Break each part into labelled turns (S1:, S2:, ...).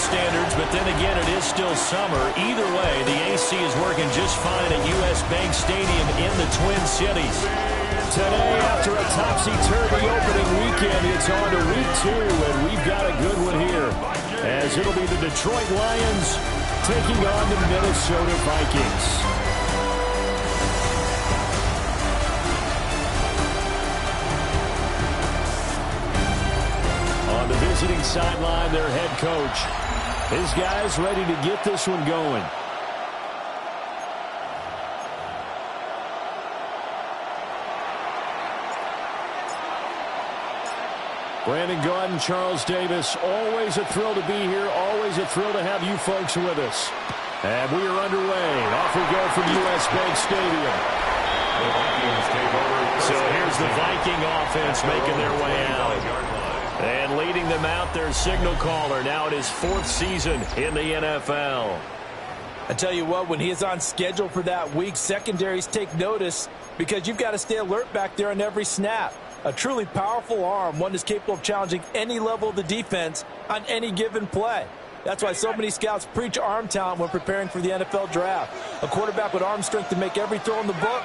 S1: standards, but then again, it is still summer. Either way, the AC is working just fine at U.S. Bank Stadium in the Twin Cities. Today, after a topsy-turvy opening weekend, it's on to week 2, and we've got a good one here, as it'll be the Detroit Lions taking on the Minnesota Vikings. On the visiting sideline, their head coach. His guys ready to get this one going. Brandon Gaudin, Charles Davis, always a thrill to be here, always a thrill to have you folks with us. And we are underway. Off we go from U.S. Bank Stadium. So here's the Viking offense making their way out. And leading them out, their signal caller, now in his 4th season in the NFL.
S2: I tell you what, when he is on schedule for that week, secondaries take notice because you've got to stay alert back there on every snap. A truly powerful arm, one that's capable of challenging any level of the defense on any given play. That's why so many scouts preach arm talent when preparing for the NFL draft. A quarterback with arm strength to make every throw in the book,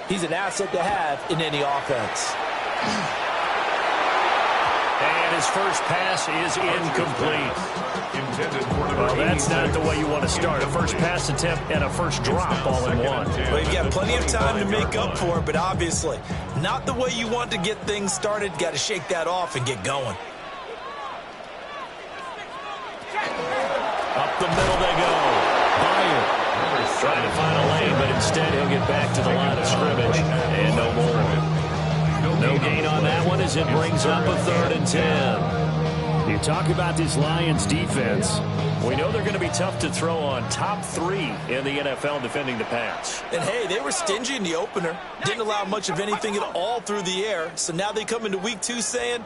S2: he's an asset to have in any offense.
S1: And his first pass is incomplete. Well, that's not the way you want to start. A first pass attempt and a first drop all in one.
S2: Well, you've got plenty of time to make up for it, but obviously not the way you want to get things started. Got to shake that off and get going.
S1: Up the middle they go. Bryant trying to find a lane, but instead he'll get back to the line of scrimmage. And no more. No gain on that one as it brings up a 3rd and 10. You talk about this Lions defense. We know they're going to be tough to throw on. Top 3 in the NFL defending the pass.
S2: And hey, they were stingy in the opener. Didn't allow much of anything at all through the air. So now they come into week 2 saying,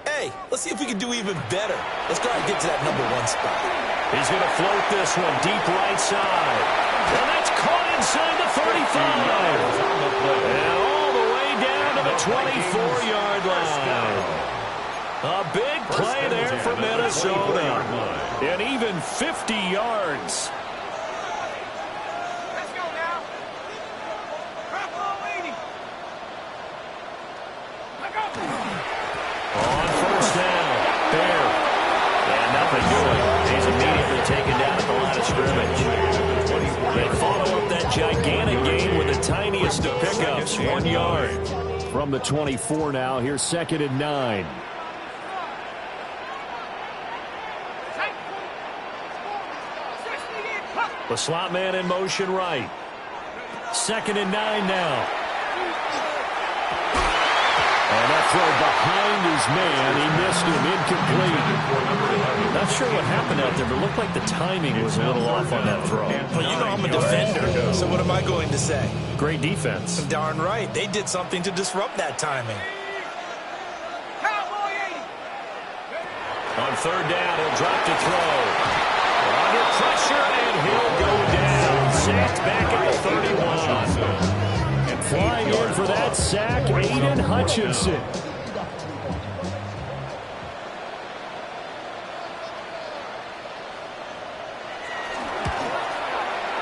S2: hey, let's see if we can do even better. Let's try to get to that #1 spot.
S1: He's going to float this one deep right side. And that's caught inside the 35. And all the way down to the 24-yard line. A big play there for Minnesota. And even 50 yards.
S3: Let's go now.
S1: On first down. Bear. And nothing doing. He's immediately taken down at the line of scrimmage. They follow up that gigantic gain with the tiniest of pickups. 1 yard. From the 24 now. Here's 2nd and 9. The slot man in motion right. 2nd and 9 now. And that throw behind his man. He missed him. Incomplete. Not sure what happened out there, but it looked like the timing was a little off on that throw.
S2: Well, you know I'm a defender, so what am I going to say?
S1: Great defense.
S2: Darn right. They did something to disrupt that timing.
S1: On 3rd down, he'll drop to throw. Under pressure, and he'll go down. Sacked back at the 31. And flying in for that sack, Aiden Hutchinson.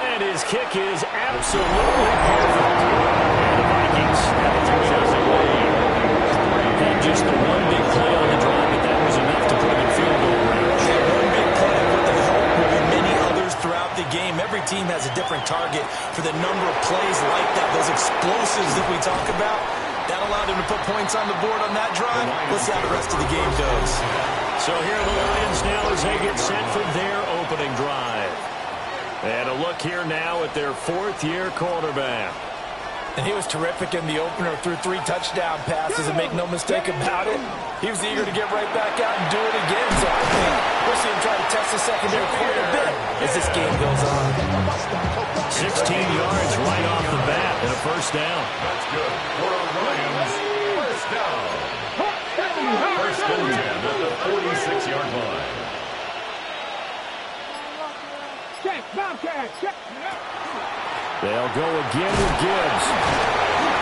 S1: And his kick is absolutely perfect. And the Vikings have a 3-0 lead. Had just the one big play on the drive, but that was enough to put him in field goal range.
S2: One big play, but the hope will be many others throughout the game. Every team has a different target for the number of plays like that, those explosives that we talk about. That allowed him to put points on the board on that drive. Let's see how the rest of the game goes.
S1: So here are the Lions now as they get set for their opening drive. And a look here now at their 4th-year quarterback.
S2: And he was terrific in the opener, threw 3 touchdown passes, and make no mistake about it, he was eager to get right back out and do it again. So I think we'll see him try to test the secondary quite a bit as this game goes on.
S1: 16 yards right off the bat and a first down.
S4: That's good. For a Lions first down. First and 10 at the 46-yard line.
S3: Check, Bobcat, check.
S1: They'll go again with Gibbs.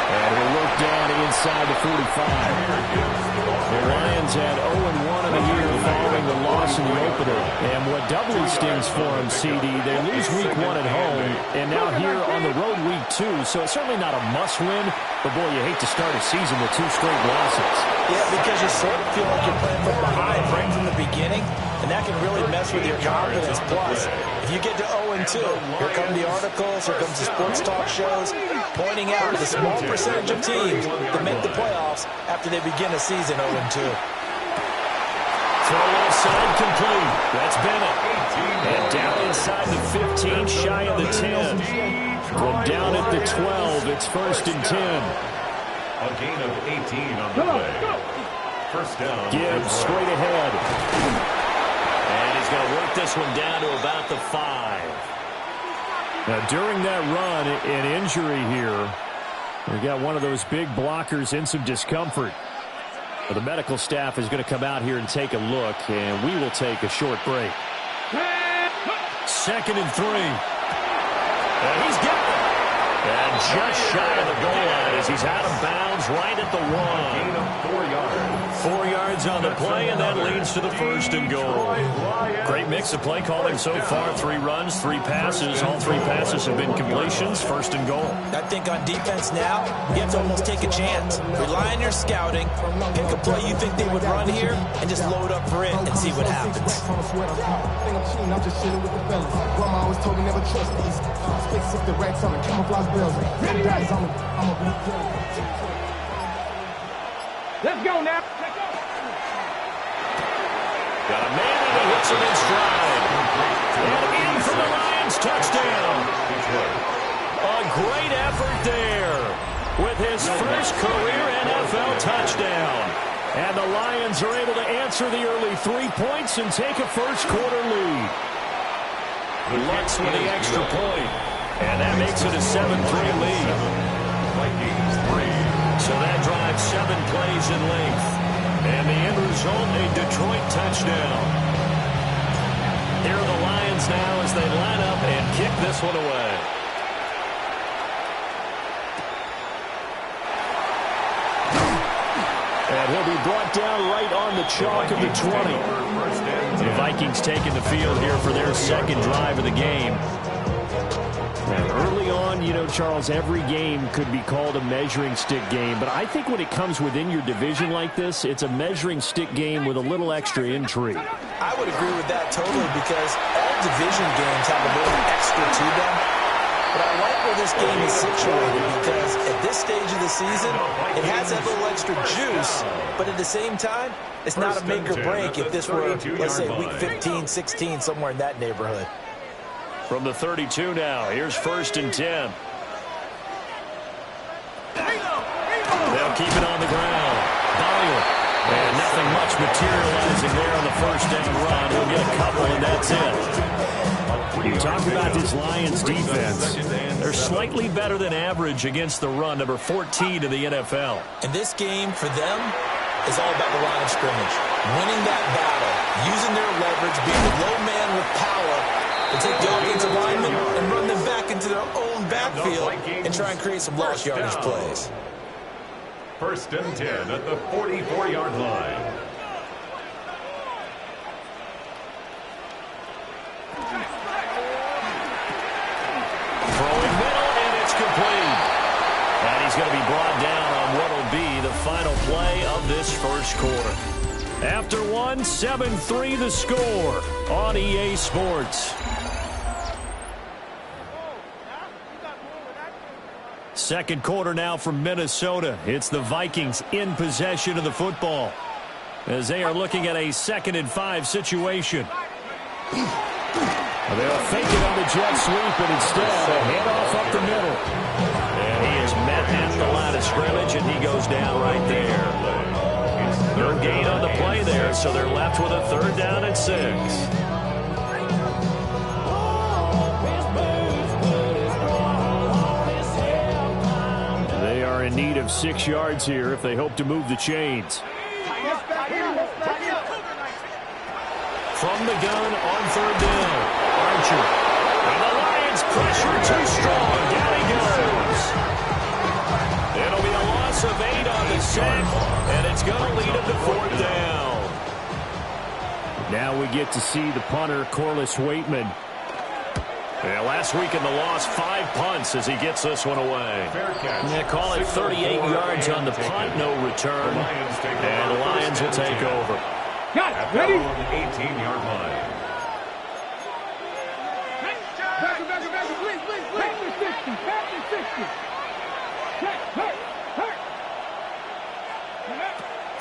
S1: And he'll look down inside the 45. The Lions had 0-1 in the year following the loss in the opener. And what doubly stings for them, CD, they lose week 1 at home, and now here on the road week 2. So it's certainly not a must-win, but boy, you hate to start a season with 2 straight losses.
S2: Yeah, because you sort of feel like you're playing from behind right from the beginning, and that can really mess with your confidence. Plus, if you get to 0-2, here come the articles, here comes the sports talk shows, pointing out the small percentage of teams that make the playoffs after they begin a season 0-2.
S1: Throw offside complete. That's Bennett. And down inside the 15, shy of the 10. From down at the 12, it's 1st and 10.
S4: A gain of 18 on the play. First down.
S1: Gibbs straight ahead. And he's going to work this one down to about the 5. Now, during that run, an injury here. We got one of those big blockers in some discomfort. Well, the medical staff is going to come out here and take a look, and we will take a short break. 2nd and 3. And he's got it. And just shy of the goal line as he's out of bounds right at the 1.
S4: Gain of 4 yards.
S1: 4 yards on the play, and that leads to the 1st and goal. Great mix of play calling so far. 3 runs, 3 passes. All 3 passes have been completions. 1st and goal.
S2: I think on defense now, you have to almost take a chance. Rely on your scouting. Pick a play you think they would run here, and just load up for it and see what happens.
S5: I'm just chilling with the fellas. Grandma always told me never trust these. Sticks up the racks on the camouflage bells.
S3: Let's go now.
S1: Got a man and he hits him in stride. And in for the Lions touchdown. A great effort there with his first career NFL touchdown. And the Lions are able to answer the early 3 points and take a first-quarter lead. Lutz with the extra point. And that makes it a 7-3 lead.
S4: Vikings 3.
S1: So that drives 7 plays in length. And the end result, a Detroit touchdown. Here are the Lions now as they line up and kick this one away. And he'll be brought down right on the chalk of the 20. The Vikings taking the field here for their 2nd drive of the game. And early on, you know, Charles, every game could be called a measuring stick game. But I think when it comes within your division like this, it's a measuring stick game with a little extra intrigue.
S2: I would agree with that totally because all division games have a little extra to them. But I like where this game is situated because at this stage of the season, it has that little extra juice. But at the same time, it's not a make or break if this were, let's say, week 15, 16, somewhere in that neighborhood.
S1: From the 32 now, here's 1st and 10. They'll keep it on the ground. Dyer. And nothing much materializing there on the 1st down run. He'll get a couple, and that's it. You talk about this Lions defense. They're slightly better than average against the run, number 14 in the NFL.
S2: And this game for them is all about the line of scrimmage. Winning that battle, using their leverage, being the low man with power, to take the offensive linemen and run them back into their own backfield and try and create some lost yardage plays.
S4: 1st and 10 at the 44-yard line.
S1: Throwing middle, and it's complete. And he's going to be brought down on what will be the final play of this 1st quarter. After 1, 7-3 the score on EA Sports. 2nd quarter now from Minnesota. It's the Vikings in possession of the football as they are looking at a 2nd and 5 situation. They'll fake it on the jet sweep, but instead a handoff up the middle. And he is met at the line of scrimmage, and he goes down right there. No gain on the play there, so they're left with a 3rd down and 6. They are in need of 6 yards here if they hope to move the chains. From the gun on 3rd down, Archer. And the Lions pressure too strong. Down he goes. It'll be a loss of 8 on the sack, and it's going to lead him to 4th down. Now we get to see the punter, Corliss Waitman. Yeah, last week in the loss, 5 punts as he gets this one away. Yeah, call it 38 yards on the punt, no return. And the Lions will take over.
S3: Got it. Ready?
S4: 18-yard line.
S3: Back, please. Back to 60. Back to 60. Hurt.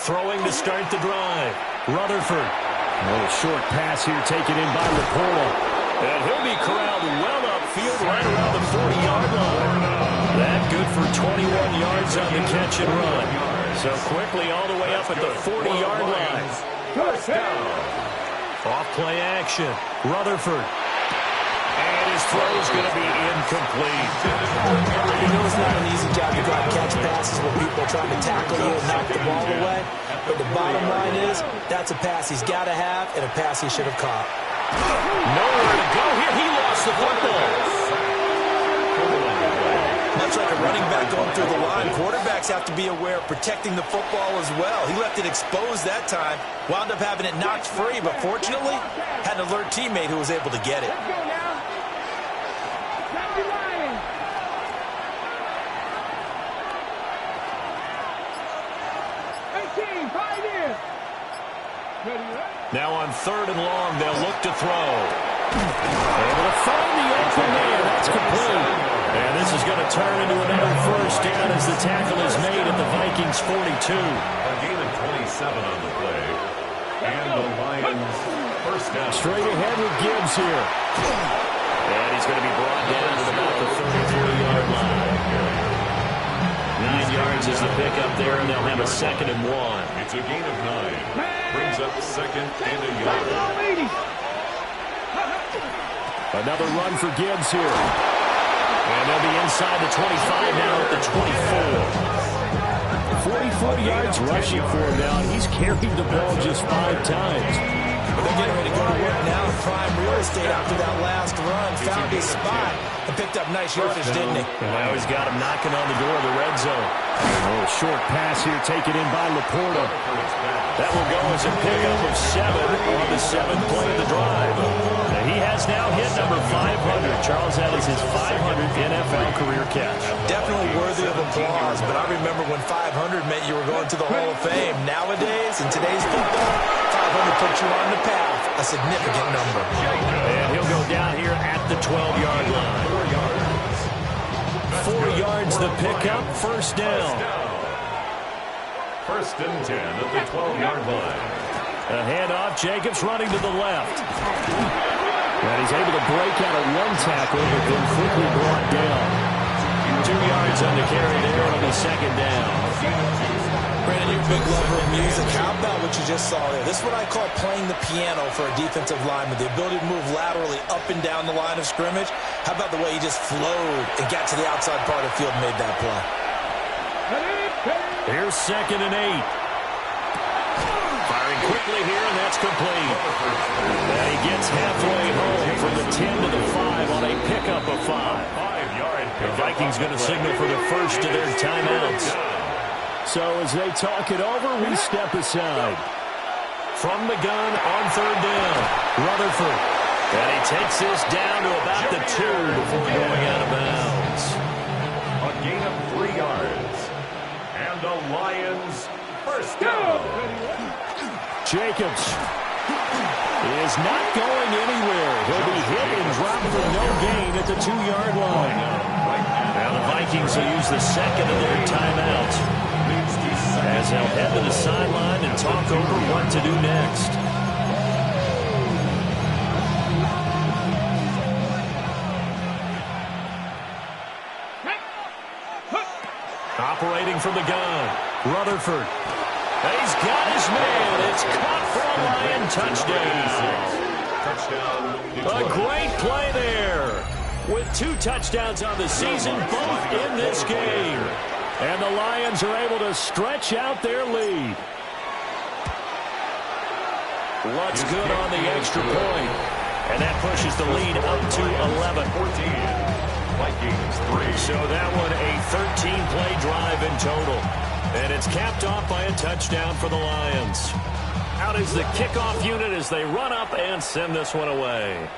S1: Throwing to start the drive. Rutherford. A little short pass here taken in by Laporta. And he'll be corralled well upfield right around the 40-yard line. That good for 21 yards on the catch and run. So quickly all the way up at the 40-yard line.
S4: First down.
S1: Off play action. Rutherford. And his throw's going to be incomplete.
S2: You know it's not an easy job to go out and catch passes where people are trying to tackle you and knock the ball away. But the bottom line is that's a pass he's got to have and a pass he should have caught.
S1: Nowhere to go here. He lost the football.
S2: Much like a running back going through the line, quarterbacks have to be aware of protecting the football as well. He left it exposed that time, wound up having it knocked free, but fortunately had an alert teammate who was able to get it.
S3: Let's go now. Got the Lions.
S1: Now on 3rd and long, they'll look to throw. Able to find the open man. That's complete. And this is going to turn into another 1st down as the tackle is made at the Vikings 42.
S4: A gain of 27 on the play. And the Lions 1st down.
S1: Straight ahead with Gibbs here. And he's going to be brought down to about the 33-yard line. 9 yards is the pickup there, and they'll have a 2nd and 1.
S4: It's a gain of 9. Brings up 2nd and a yard.
S1: Another run for Gibbs here. And they'll be inside the 25 now at the 24. 44 yards rushing for him now. He's carried the ball just 5 times.
S2: They're getting ready to go to work now in prime real estate after that last run. Found his spot and picked up nice yardage, didn't he?
S1: And now he's got him knocking on the door of the red zone. A little short pass here taken in by Laporta. That will go as a pickup of 7 on the 7th play of the drive. And he has now hit number 500. Charles, that is his 500th NFL career catch.
S2: Definitely worthy of applause, but I remember when 500 meant you were going to the Hall of Fame. Nowadays, in today's football, 500 puts you on the path, a significant number.
S1: And he'll go down here at the 12-yard line. 4 yards the pickup, 1st down.
S4: 1st and 10 at the 12-yard line.
S1: A handoff, Jacobs running to the left. And he's able to break out of 1 tackle, but then quickly brought down. 2 yards on the carry there on the 2nd down.
S2: Brandon, you're a big lover of music. How about what you just saw there? This is what I call playing the piano for a defensive lineman. The ability to move laterally up and down the line of scrimmage. How about the way he just flowed and got to the outside part of the field and made that play?
S1: Here's 2nd and 8. Firing quickly here, and that's complete. And he gets halfway home from the 10 to the 5 on a pickup of 5.
S4: 5-yard
S1: The Vikings going to signal for the first of their timeouts. So as they talk it over, we step aside. From the gun on 3rd down, Rutherford. And he takes this down to about the 2 before going out of bounds.
S4: A gain of 3 yards. And the Lions 1st down.
S1: Jacobs is not going anywhere. He'll be hit and dropped for no gain at the 2-yard line. Now the Vikings will use the 2nd of their timeouts as they'll head to the sideline and talk over what to do next. Operating from the gun, Rutherford. He's got his man. It's caught for a Lion touchdown. A great play there. With 2 touchdowns on the season, both in this game. And the Lions are able to stretch out their lead. What's good on the extra point? And that pushes the lead up to 11.
S4: Vikings 3.
S1: So that one a 13-play drive in total. And it's capped off by a touchdown for the Lions. Out is the kickoff unit as they run up and send this one away.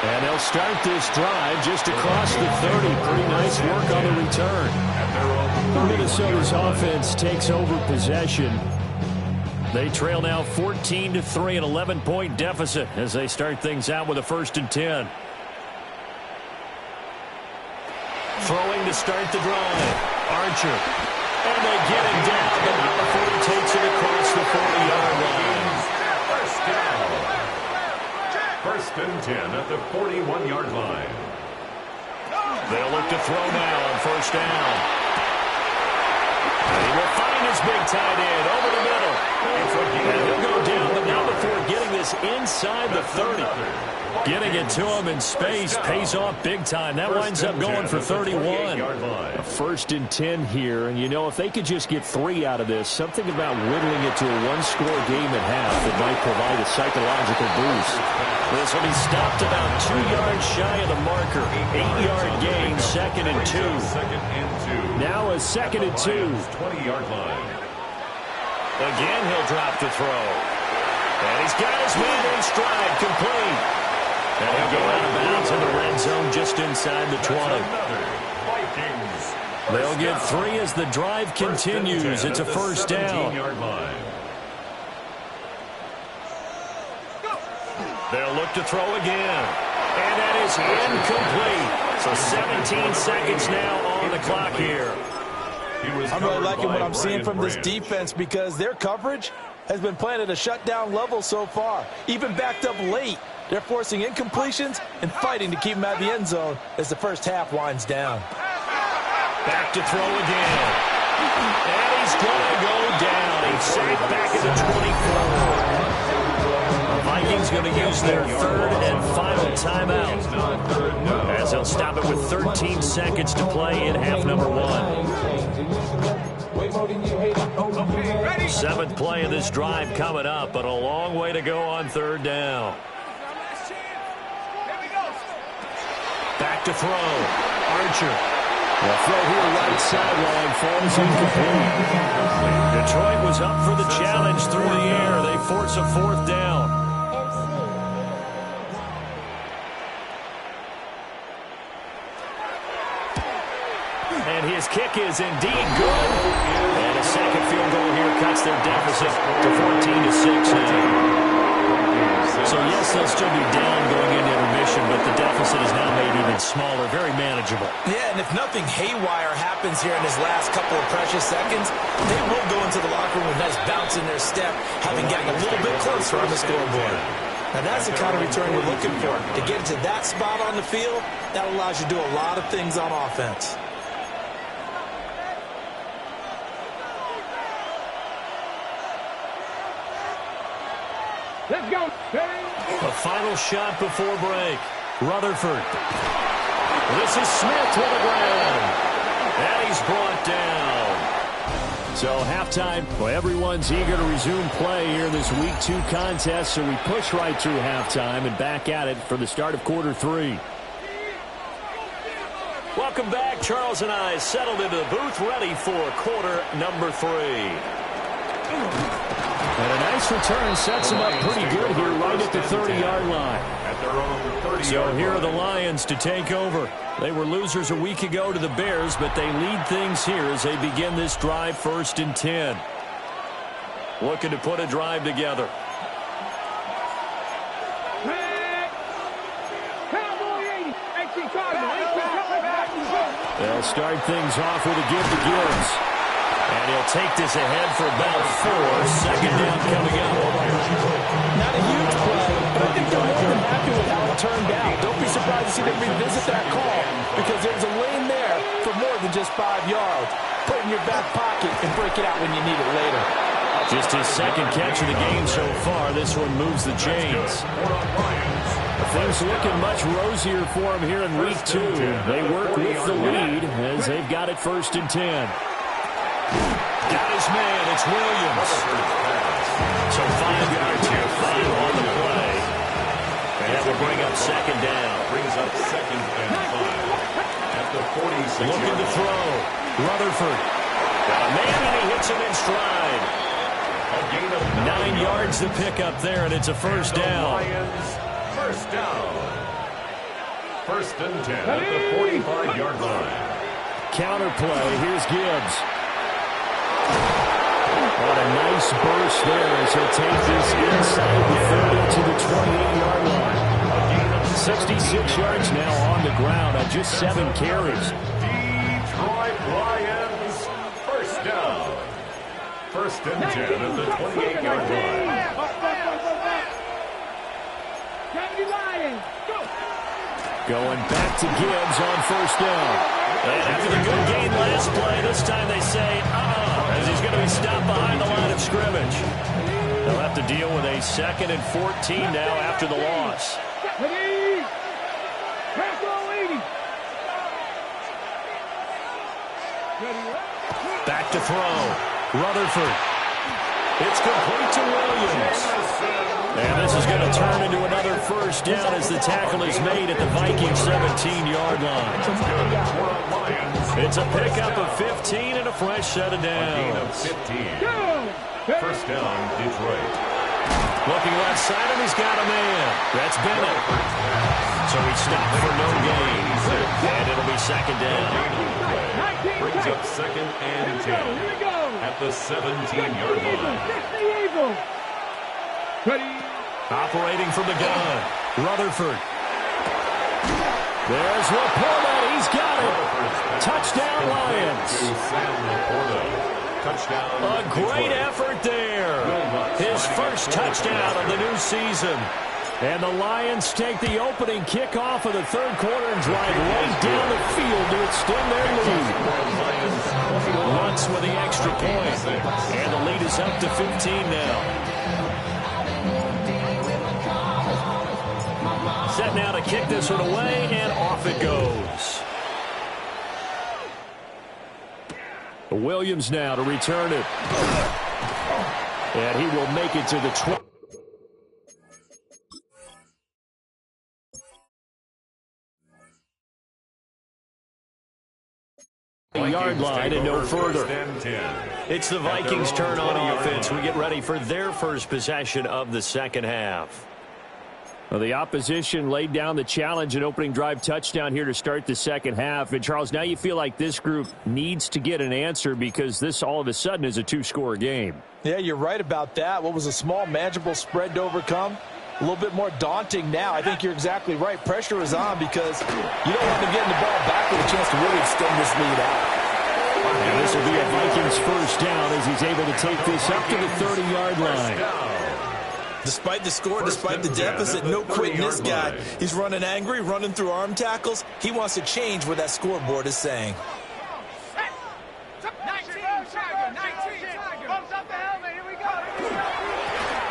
S1: And they'll start this drive just across the 30. Pretty nice work on the return. Minnesota's offense takes over possession. They trail now 14-3, an 11-point deficit as they start things out with a 1st and 10. Throwing to start the drive. Archer. And they get him down, but not before he takes it across the 40-yard line.
S4: First down. 1st and 10 at the 41-yard line.
S1: They'll look to throw now on 1st down. And he will find his big tight end over the middle. And he'll go down, but not before getting this inside the 30. Getting it to him in space pays off big time. That winds up going for 31. A 1st and 10 here. And, you know, if they could just get 3 out of this, something about whittling it to a 1-score game at half that might provide a psychological boost. This will be stopped about 2 yards shy of the marker. 8-yard gain, 2nd and 2. Now a 2nd and 2.
S4: 20-yard line.
S1: Again, he'll drop to throw. And he's got his man in stride, complete. And he'll go out of bounds in the red zone just inside the 20. They'll get 3 as the drive continues. It's a 1st down. They'll look to throw again. And that is incomplete. So 17 seconds now on the clock here.
S2: I'm really liking what I'm seeing from this defense because their coverage has been playing at a shutdown level so far. Even backed up late, they're forcing incompletions and fighting to keep them out of the end zone as the first half winds down.
S1: Back to throw again. And he's going to go down. He's sacked back at the 24. The Vikings going to use their 3rd and final timeout as they'll stop it with 13 seconds to play in half number 1. 7th play of this drive coming up, but a long way to go on 3rd down. Back to throw. Archer. The throw here right sideline falls incomplete. Detroit was up for the challenge through the air. They force a 4th down. And his kick is indeed good. And a second field goal here cuts their deficit to 14-6 now. So, yes, they'll still be down going into intermission, but the deficit is now made even smaller, very manageable.
S2: Yeah, and if nothing haywire happens here in his last couple of precious seconds, they will go into the locker room with a nice bounce in their step, having gotten a little bit closer on the scoreboard. Now, that's the kind of return you're looking for. To get to that spot on the field, that allows you to do a lot of things on offense.
S3: Let's go.
S1: A final shot before break. Rutherford. This is Smith to the ground. And he's brought down. So halftime, well, everyone's eager to resume play here in this Week 2 contest. So we push right through halftime and back at it for the start of quarter 3. Welcome back. Charles and I settled into the booth ready for quarter number 3. And a nice return sets them up pretty good here right at the 30-yard line. So here are the Lions to take over. They were losers a week ago to the Bears, but they lead things here as they begin this drive 1st and 10. Looking to put a drive together. They'll start things off with a give to Gibbs. And he'll take this ahead for about 4. 2nd down coming up.
S2: Not a huge play, but I think they're more than happy with how it turned out. Don't be surprised to see them revisit that call because there's a lane there for more than just 5 yards. Put it in your back pocket and break it out when you need it later.
S1: Just his 2nd catch of the game so far. This one moves the chains. Things looking much rosier for him here in Week 2. They work with the lead as they've got it 1st and 10. Got his man. It's Williams. So 5 yards here. 5 on the play. And that will bring up 2nd down.
S4: Brings up 2nd and 5. At the 46
S1: Looking to throw. Rutherford. Got a man, and he hits him in stride.
S4: A gain of
S1: 9 yards to pick up there, and it's a first down.
S4: Lions, first down. First and 10 at the 45-yard line.
S1: Counter play. Here's Gibbs. What a nice burst there as he'll take this inside the 30 to the 28-yard line. 66 yards now on the ground on just 7 carries.
S4: Detroit Lions, first down. First and 10 at the 28-yard line.
S1: Going back to Gibbs on first down. And after the good gain last play, this time they say, as he's going to be stopped behind the line of scrimmage. They'll have to deal with a 2nd and 14 now after the loss. Back to throw. Rutherford. It's complete to Williams. And this is going to turn into another first down as the tackle is made at the Vikings 17-yard line. It's a pickup of 15 and a fresh set of downs.
S4: 15. First down, Detroit.
S1: Looking left side, and he's got a man. That's Bennett. So he stopped for no gain. And it'll be second down.
S4: Brings up 2nd and 10 at the 17-yard line.
S1: Operating from the gun. Rutherford. There's Laporta. He's got it. Touchdown, Lions. A great effort there. His first touchdown of the new season. And the Lions take the opening kickoff of the third quarter and drive right down the field to extend their lead. Once with the extra point. And the lead is up to 15 now. Set now to kick this one away, and off it goes. Williams now to return it. And he will make it to the 20. Yard line and no further. It's the Vikings' turn on the offense. We get ready for their first possession of the second half. Well, the opposition laid down the challenge and opening drive touchdown here to start the second half. And, Charles, now you feel like this group needs to get an answer because this all of a sudden is a two-score game.
S2: Yeah, you're right about that. What was a small, manageable spread to overcome? A little bit more daunting now. I think you're exactly right. Pressure is on because you don't want them getting the ball back with a chance to really extend this lead out.
S1: And this will be a Vikings first down as he's able to take this up to the 30-yard line.
S2: Despite the score, despite the deficit, no quitting this guy. He's running angry, running through arm tackles. He wants to change what that scoreboard is saying.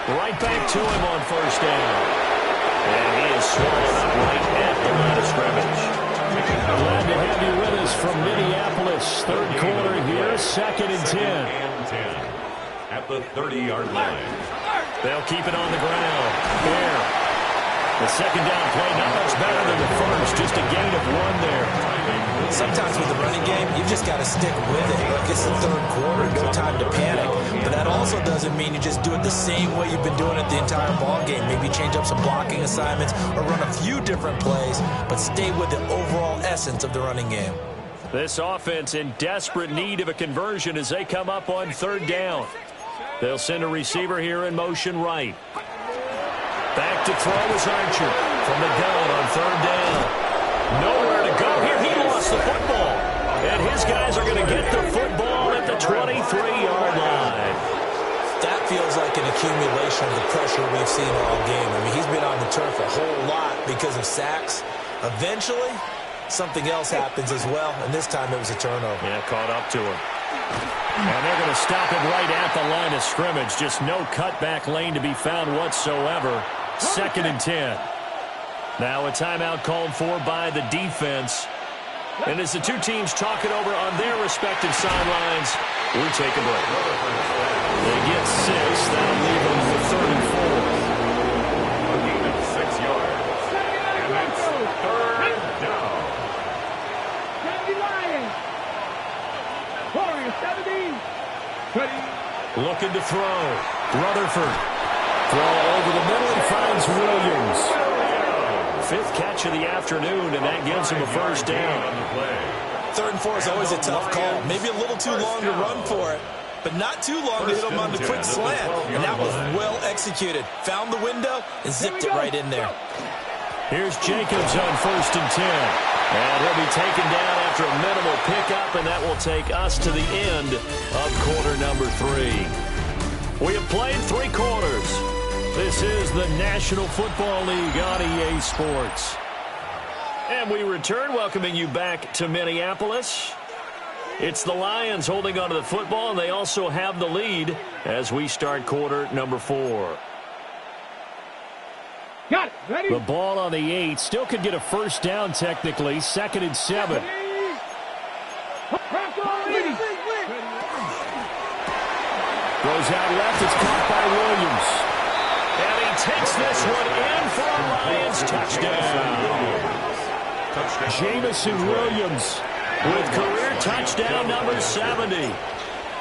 S1: Right back to him on first down. And he is swallowed up right at the line of scrimmage. Glad to have you with us from Minneapolis. Third quarter here, 2nd and 10.
S4: At the 30-yard line.
S1: They'll keep it on the ground. There. The second down play, not much better than the first. Just a gain of 1 there.
S2: Sometimes with the running game, you've just got to stick with it. Look, it's the third quarter, no time to panic. But that also doesn't mean you just do it the same way you've been doing it the entire ball game. Maybe change up some blocking assignments or run a few different plays, but stay with the overall essence of the running game.
S1: This offense in desperate need of a conversion as they come up on third down. They'll send a receiver here in motion right. Back to throw is Archer from the gun on third down. Nowhere to go here. He lost the football. And his guys are going to get the football at the 23-yard line.
S2: That feels like an accumulation of the pressure we've seen all game. I mean, he's been on the turf a whole lot because of sacks. Eventually, something else happens as well, and this time it was a turnover.
S1: Yeah, caught up to him. And they're going to stop it right at the line of scrimmage. Just no cutback lane to be found whatsoever. 2nd and 10. Now a timeout called for by the defense. And as the two teams talk it over on their respective sidelines, we take a break. They get 6. That'll leave them with 3rd and 4.
S4: A gain of 6 yards. And that's third down.
S1: throw. Rutherford. Throw over the middle and finds Williams. 5th catch of the afternoon, and that gives him a first down.
S2: 3rd and 4 is always a tough call. Maybe a little too long to run for it, but not too long to hit him on the quick slant. And that was well executed. Found the window and zipped it right in there.
S1: Here's Jacobs on 1st and 10. And he'll be taken down after a minimal pickup, and that will take us to the end of quarter number 3. We have played 3 quarters. This is the National Football League on EA Sports. And we return, welcoming you back to Minneapolis. It's the Lions holding onto the football, and they also have the lead as we start quarter number 4.
S3: Got it. Ready?
S1: The ball on the 8. Still could get a first down technically. 2nd and 7. Goes out left. It's caught by Williams. And he takes this one in for a Lions touchdown. Jamison Williams with career touchdown number 70.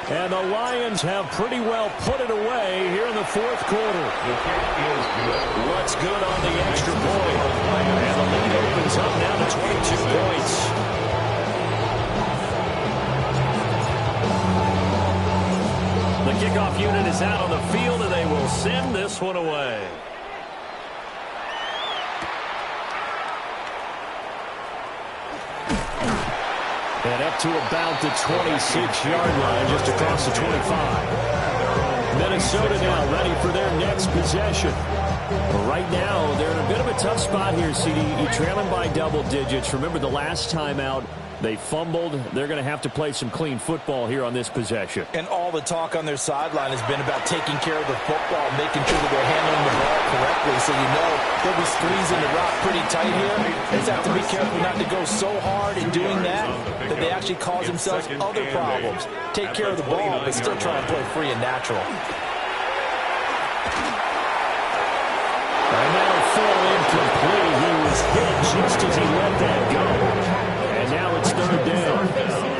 S1: And the Lions have pretty well put it away here in the 4th quarter. What's good on the extra point? And the lead opens up now to 22 points. The kickoff unit is out on the field, and they will send this one away. And up to about the 26-yard line, just across the 25. Minnesota now ready for their next possession. But right now, they're in a bit of a tough spot here, CD. You're trailing by double digits. Remember the last time out, they fumbled. They're going to have to play some clean football here on this possession.
S2: And all the talk on their sideline has been about taking care of the football, making sure that they're handling the ball correctly. So you know they'll be squeezing the rock pretty tight here. They just have to be careful not to go so hard in doing that that they actually cause themselves other problems. Take care of the ball, but still try and play free and natural.
S1: And that'll fall incomplete. He was hit just as he let that go. And now it's 3rd down.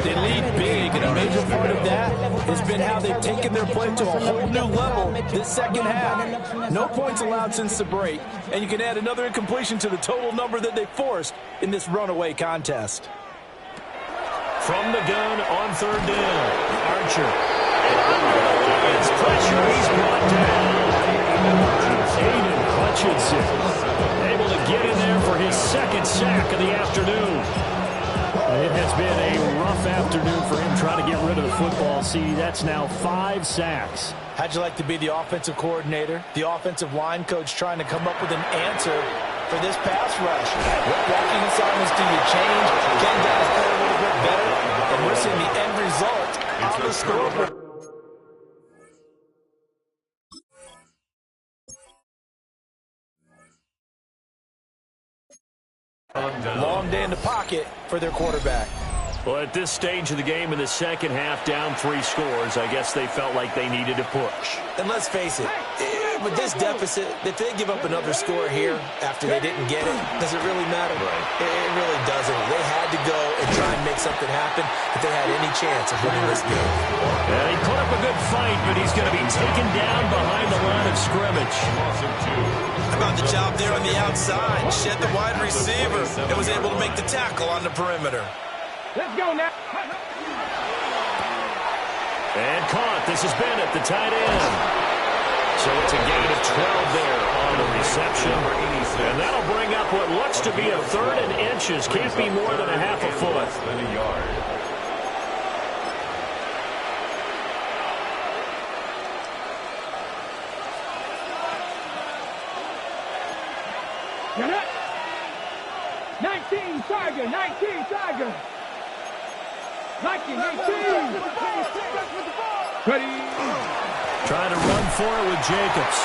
S2: They lead big, and a major part of that has been how they've taken their play to a whole new level this second half. No points allowed since the break, and you can add another incompletion to the total number that they forced in this runaway contest.
S1: From the gun on 3rd down, Archer. It's pressure. He's brought down. Aiden Hutchinson able to get in there for his 2nd sack of the afternoon. It has been a rough afternoon for him trying to get rid of the football. See, that's now 5 sacks.
S2: How'd you like to be the offensive coordinator, the offensive line coach trying to come up with an answer for this pass rush? What blocking assignments do you change? Can guys play a little bit better? And we're seeing the end result on the scoreboard. Long day in the pocket for their quarterback.
S1: Well, at this stage of the game in the second half, down 3 scores, I guess they felt like they needed to push.
S2: And let's face it, with this deficit, if they give up another score here after they didn't get it, does it really matter? Right. It really doesn't. They had to go and try and make something happen if they had any chance of winning this game.
S1: Yeah, he put up a good fight, but he's going to be taken down behind the line of scrimmage.
S2: How about the job there on the outside? Shed the wide receiver and was able to make the tackle on the perimeter.
S3: Let's go now.
S1: And caught. This is Bennett, the tight end. So it's a gain of 12 there on the reception. And that'll bring up what looks to be a 3rd and inches. Can't be more than a half a foot.
S3: Get up. 19 Tiger, 19 Tiger. 19, 19. Ready.
S1: Trying to run for it with Jacobs.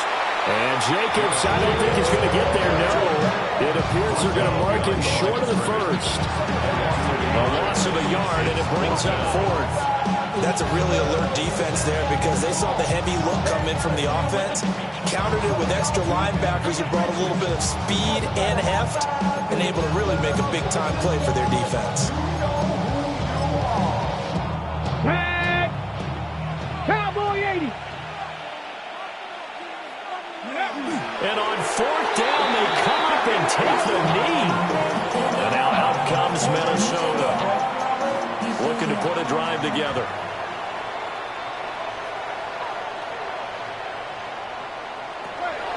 S1: And Jacobs, I don't think he's going to get there, no. It appears they're going to mark him short of the 1st. A loss of a yard, and it brings up 4th.
S2: That's a really alert defense there because they saw the heavy look come in from the offense, countered it with extra linebackers who brought a little bit of speed and heft, and able to really make a big-time play for their defense.
S3: Tag. Cowboy 80.
S1: And on fourth down, they come up and take the knee. And now out comes Minnesota, looking to put a drive together.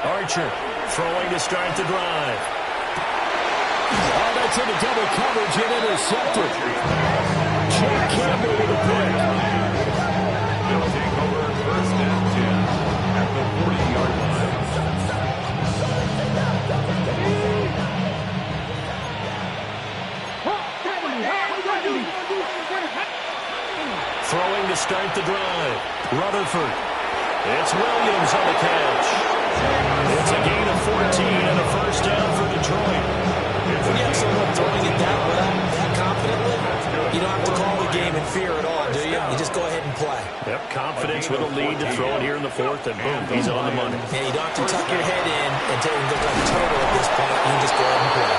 S1: Archer throwing to start the drive.
S6: Oh, that's into double coverage and intercepted. Jack Campbell with a pick.
S4: They'll take over first and 10 at the 40-yard line.
S1: Throwing to start the drive. Rutherford. It's Williams on the catch. It's a gain of 14 and a first down for Detroit.
S2: When you have someone throwing it that well, that confidently, you don't have to call the game in fear at all, do you? You just go ahead and play.
S1: Yep, confidence with a lead to throw it here in the fourth, and boom, he's on the money.
S2: Yeah, you don't have to tuck your head in and take and look like a turtle at this point. You can just go ahead and play.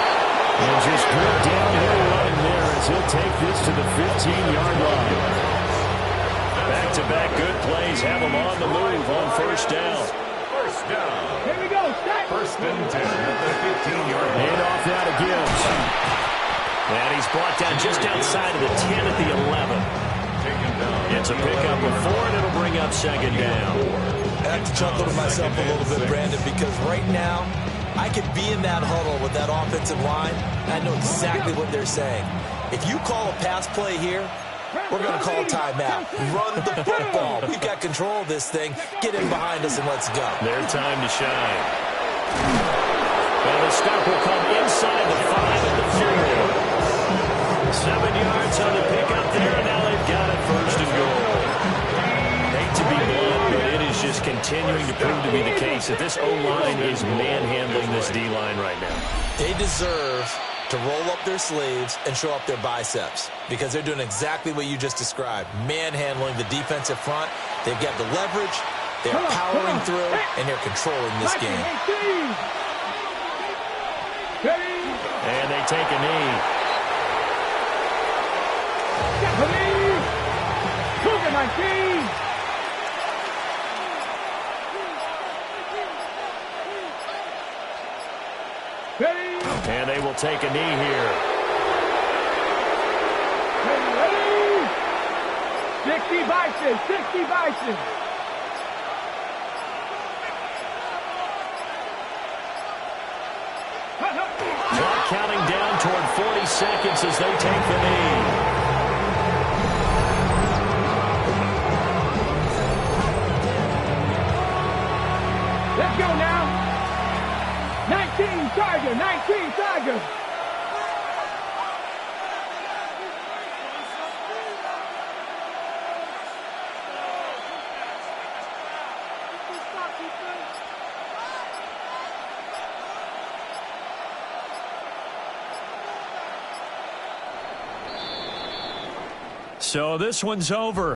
S6: And just good downhill running there as he'll take this to the 15-yard line.
S1: Back-to-back good plays have him on the move on first down.
S4: First down.
S3: Here we go. Start.
S4: First and 10 at the 15-yard line.
S6: And off out of Gibbs.
S1: And he's brought down just outside of the 10 at the 11.
S4: Taken down.
S1: It's a pickup of 4, and it'll bring up second down.
S2: I have to chuckle to myself a little bit, Brandon, because right now, I could be in that huddle with that offensive line, and I know exactly what they're saying. If you call a pass play here, we're going to call timeout. Run the football. We've got control of this thing. Get in behind us and let's go.
S1: Their time to shine. And the stop will come inside the 5 at the 4. 7 yards on the pickup there, and now they've got it first and goal. Hate to be blunt, but it is just continuing to prove to be the case that this O-line is manhandling this D-line right now.
S2: They deserve to roll up their sleeves and show up their biceps because they're doing exactly what you just described, manhandling the defensive front. They've got the leverage, they're powering through, and they're controlling this game.
S1: And they take a knee. And they will take a knee here.
S3: 60 Bison, 60 Bison.
S1: Clock counting down toward 40 seconds as they take the knee.
S3: Let's go now. 19 Tiger, 19 Tiger.
S1: So this one's over.